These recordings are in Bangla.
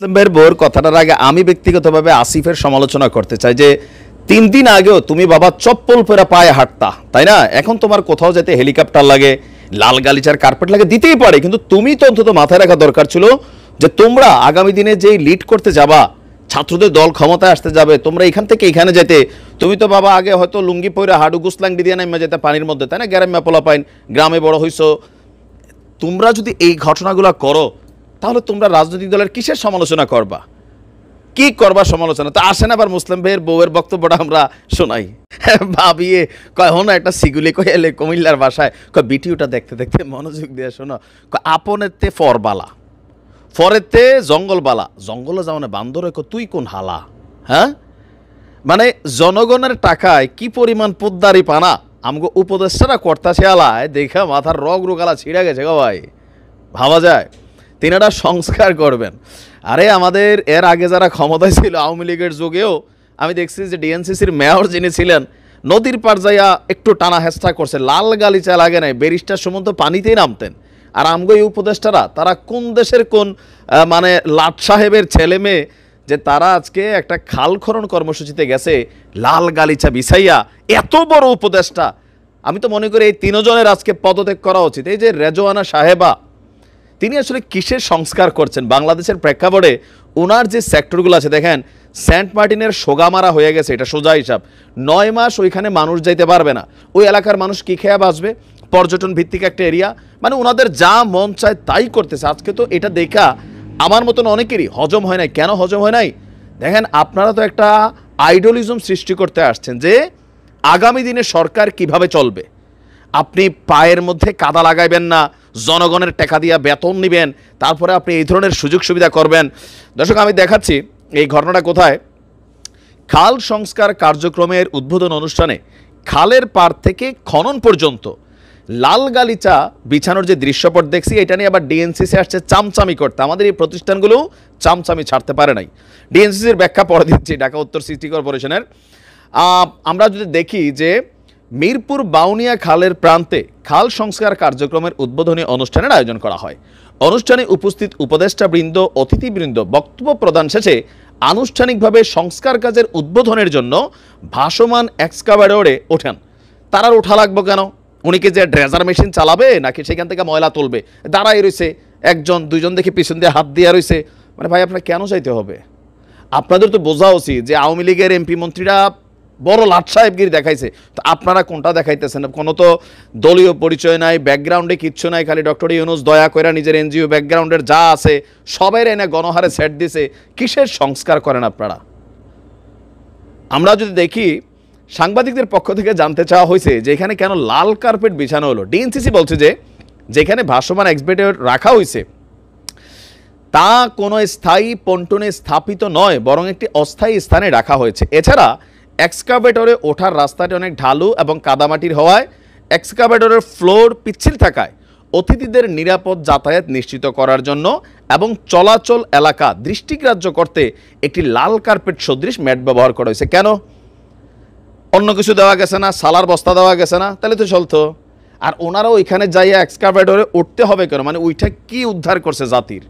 ভাইয়ের বউয়ের কথাটার আগে আমি ব্যক্তিগতভাবে আসিফের সমালোচনা করতে চাই যে 3 দিন আগেও তুমি বাবা চপ্পল পরে পায়ে হাঁটতা, তাই না? এখন তোমার কোথাও যেতে হেলিকপ্টার লাগে, লাল গালিচার কার্পেট লাগে, দিতেই পারে, কিন্তু তুমি তো অন্তত মাথায় রাখা দরকার ছিল যে তোমরা আগামী দিনে যেই লিড করতে যাবা, ছাত্রদের দল ক্ষমতায় আসতে যাবে, তোমরা এখান থেকে এখানে যেতে, তুমি তো বাবা আগে হয়তো লুঙ্গি পরে হাডু গুসলাং দিয়ে নামে যেতে পানির মধ্যে, তাই না? গ্রামে পোলাপাইন, গ্রামে বড় হইছো। তোমরা যদি এই ঘটনাগুলো করো তাহলে তোমরা রাজনৈতিক দলের কিসের সমালোচনা করবা, কি করবা সমালোচনা? তো আসেন আবার মুসলিম ভাইয়ের বউয়ের বক্তব্যটা আমরা শোনাই। ভাবিয়ে কয় হন একটা সিগুলি কয়ে এলে কুমিল্লার ভাষায় কয় ভিডিওটা দেখতে দেখতে মনোযোগ দিয়ে শোনো, আপনেতে ফরবালা, ফরেতে জঙ্গলবালা, জঙ্গলে যাওয়া বান্দর তুই কোন হালা, হ্যাঁ? মানে জনগণের টাকায় কি পরিমাণ পোদ্দারি পানা আমগো উপদেষ্টারা কর্তাছে আলায় দেখা মাথার রগ রোগালা ছিঁড়ে গেছে গো ভাই। ভাবা যায় তিনারা সংস্কার করবেন। আরে আমাদের এর আগে যারা ক্ষমতায় ছিল আওয়ামী লীগের যুগেও আমি দেখছি যে ডিএনসিসির মেয়র যিনি ছিলেন নদীর পার যাইয়া একটু টানা হেস্টা করছে, লাল গালিচা লাগে নাই, ব্যারিস্টার সমন্ত পানিতেই নামতেন। আর আমগো এই উপদেষ্টারা তারা কোন দেশের কোন মানে লাট সাহেবের ছেলে মেয়ে যে তারা আজকে একটা খাল খনন কর্মসূচিতে গেছে লাল গালিচা বিছাইয়া, এত বড় উপদেষ্টা। আমি তো মনে করি এই 3 জনের আজকে পদত্যাগ করা উচিত। এই যে রেজওয়ানা সাহেবা, তিনি আসলে কিসের সংস্কার করছেন বাংলাদেশের প্রেক্ষাপটে? ওনার যে সেক্টরগুলো আছে দেখেন, সেন্ট মার্টিনের সোগামারা হয়ে গেছে, এটা সোজা হিসাব। 9 মাস ওইখানে মানুষ যাইতে পারবে না। ওই এলাকার মানুষ কি খেয়ে বাঁচবে? পর্যটন ভিত্তিক একটা এরিয়া, মানে ওনাদের যা মন চায় তাই করতেছে। আজকে তো এটা দেখা আমার মতন অনেকেরই হজম হয় নাই। কেন হজম হয় নাই? দেখেন, আপনারা তো একটা আইডলিজম সৃষ্টি করতে আসছেন যে আগামী দিনে সরকার কিভাবে চলবে। আপনি পায়ের মধ্যে কাদা লাগাইবেন না, জনগণের টাকা দিয়া বেতন নেবেন, তারপরে আপনি এই ধরনের সুযোগ সুবিধা করবেন। দর্শক, আমি দেখাচ্ছি এই ঘটনাটা কোথায়। খাল সংস্কার কার্যক্রমের উদ্বোধন অনুষ্ঠানে খালের পার থেকে খনন পর্যন্ত লাল গালিচা বিছানোর যে দৃশ্যপট দেখছি, এটা নিয়ে আবার ডিএনসিসি আসছে চামচামি করতে। আমাদের এই প্রতিষ্ঠানগুলো চামচামি ছাড়তে পারে নাই। ডিএনসিসির ব্যাখ্যা পরে দিচ্ছি, ঢাকা উত্তর সিটি কর্পোরেশনের। আমরা যদি দেখি যে মিরপুর বাউনিয়া খালের প্রান্তে খাল সংস্কার কার্যক্রমের উদ্বোধনী অনুষ্ঠানের আয়োজন করা হয়। অনুষ্ঠানে উপস্থিত উপদেষ্টাবৃন্দ, অতিথিবৃন্দ বক্তব্য প্রদান শেষে আনুষ্ঠানিকভাবে সংস্কার কাজের উদ্বোধনের জন্য ভাসমান এক্সকাভেটরে ওঠেন। তারা ওঠা লাগবে কেন? উনি কি যে ড্রেজার মেশিন চালাবে নাকি সেখান থেকে ময়লা তুলবে? দাঁড়াই রয়েছে, 1 2 দেখি পিছন দিয়ে হাত দিয়ে রয়েছে। মানে ভাই, আপনার কেন চাইতে হবে? আপনাদের তো বোঝা উচিত যে আওয়ামী লীগের এমপি মন্ত্রীরা বড় লাট সাহেবগিরি দেখাইছে, তো আপনারা কোনটা দেখাইতেছেন? কোনো তো দলীয় পরিচয় নাই, ব্যাকগ্রাউন্ডে কিচ্ছু নাই, খালি ডক্টর ইউনূস দয়া করে নিজের এনজিও ব্যাকগ্রাউন্ডের যা আছে সবাই এনে গণহারে সেট দিছে। কিসের সংস্কার করেন আপনারা? আমরা যদি দেখি, সাংবাদিকদের পক্ষ থেকে জানতে চাওয়া হয়েছে যে এখানে কেন লাল কার্পেট বিছানো হলো। ডিএনসিসি বলছে যে যেখানে ভাসমান এক্সকাভেটর রাখা হয়েছে তা কোনো স্থায়ী পন্টনে স্থাপিত নয়, বরং একটি অস্থায়ী স্থানে রাখা হয়েছে। এছাড়া এক্সকাভেটরে ওঠার রাস্তাটি অনেক ঢালু এবং কাদামাটির হওয়ায় এক্সকাভেটরের ফ্লোর পিচ্ছিল থাকায় অতিথিদের নিরাপদ যাতায়াত নিশ্চিত করার জন্য এবং চলাচল এলাকা দৃষ্টিগ্রাহ্য করতে একটি লাল কার্পেট সদৃশ ম্যাট ব্যবহার করা হয়েছে। কেন? অন্য কিছু দেওয়া গেছে না? সালার বস্তা দেওয়া গেছে না? তাহলে তো চলতো। আর ওনারাও ওইখানে যাইয়া এক্সকাভেটরে উঠতে হবে কেন? মানে ওইটা কি উদ্ধার করছে জাতির?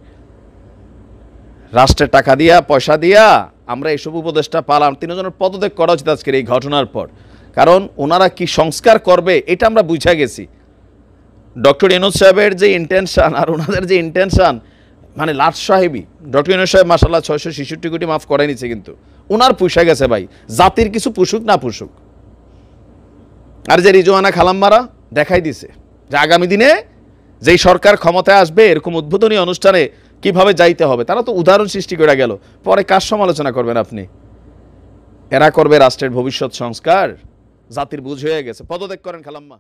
রাষ্ট্রের টাকা দিয়া, পয়সা দিয়া আমরা এইসব উপদেষ্টা পালাম। 3 জনের পদত্যাগ করা উচিত আজকের এই ঘটনার পর। কারণ ওনারা কি সংস্কার করবে এটা আমরা বুঝা গেছি। ডক্টর ইউনূস সাহেবের যে ইন্টেনশন আর ওনাদের যে ইন্টেনশন, মানে লাট সাহেবই। ডক্টর ইউনূস সাহেব মাশাআল্লাহ 666 কোটি মাফ করে নিচ্ছে, কিন্তু ওনার পুষা গেছে ভাই। জাতির কিছু পুষুক না পুষুক। আর যে রিজওয়ানা খালাম্মারা দেখাই দিছে যে আগামী দিনে যেই সরকার ক্ষমতায় আসবে এরকম উদ্বোধনী অনুষ্ঠানে কিভাবে যাইতে হবে। তারা তো উদাহরণ সৃষ্টি করে গেল, পরে কার সমালোচনা করবেন আপনি? এরা করবে রাষ্ট্রের ভবিষ্যৎ সংস্কার। জাতির বুঝ হয়ে গেছে, পদত্যাগ করেন খালাম্মা।